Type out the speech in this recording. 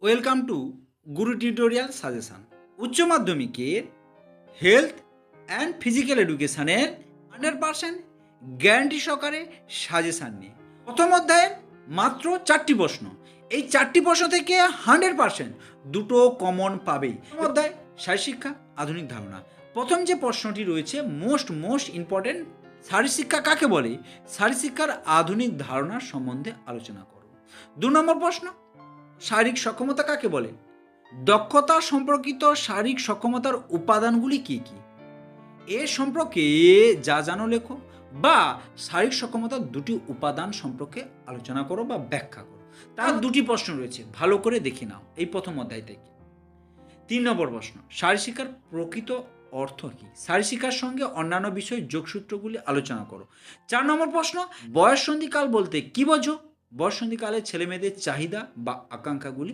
Welcome to Guru tutorial suggestion. উচ্চ মাধ্যমিকের health and physical এডুকেশনের 100% গ্যারান্টি সহকারে সাজেশান নিয়ে প্রথম অধ্যায়ের মাত্র 4টি প্রশ্ন। এই 4টি প্রশ্ন থেকে 100% দুটো কমন পাবেই। প্রথম অধ্যায় শারীরশিক্ষা আধুনিক ধারণা। প্রথম যে প্রশ্নটি রয়েছে মোস্ট ইম্পর্টেন্ট, শারীরশিক্ষা কাকে বলে, শারীরশিক্ষার আধুনিক ধারণা সম্বন্ধে আলোচনা করো। 2 নম্বর প্রশ্ন, শারীরিক সক্ষমতা কাকে বলে, দক্ষতা সম্পর্কিত শারীরিক সক্ষমতার উপাদানগুলি কি কি, এ সম্পর্কে যা জানো লেখো, বা শারীরিক সক্ষমতার দুটি উপাদান সম্পর্কে আলোচনা করো বা ব্যাখ্যা করো। তার দুটি প্রশ্ন রয়েছে, ভালো করে দেখে নাও এই প্রথম অধ্যায় থেকে। 3 নম্বর প্রশ্ন, শারীরশিক্ষার প্রকৃত অর্থ কি, শারীরশিক্ষার সঙ্গে অন্যান্য বিষয় যোগসূত্রগুলি আলোচনা করো। 4 নম্বর প্রশ্ন, বয়ঃসন্ধিকাল বলতে কি বোঝো, বয়ঃসন্ধিকালে ছেলেমেয়েদের চাহিদা বা আকাঙ্ক্ষাগুলি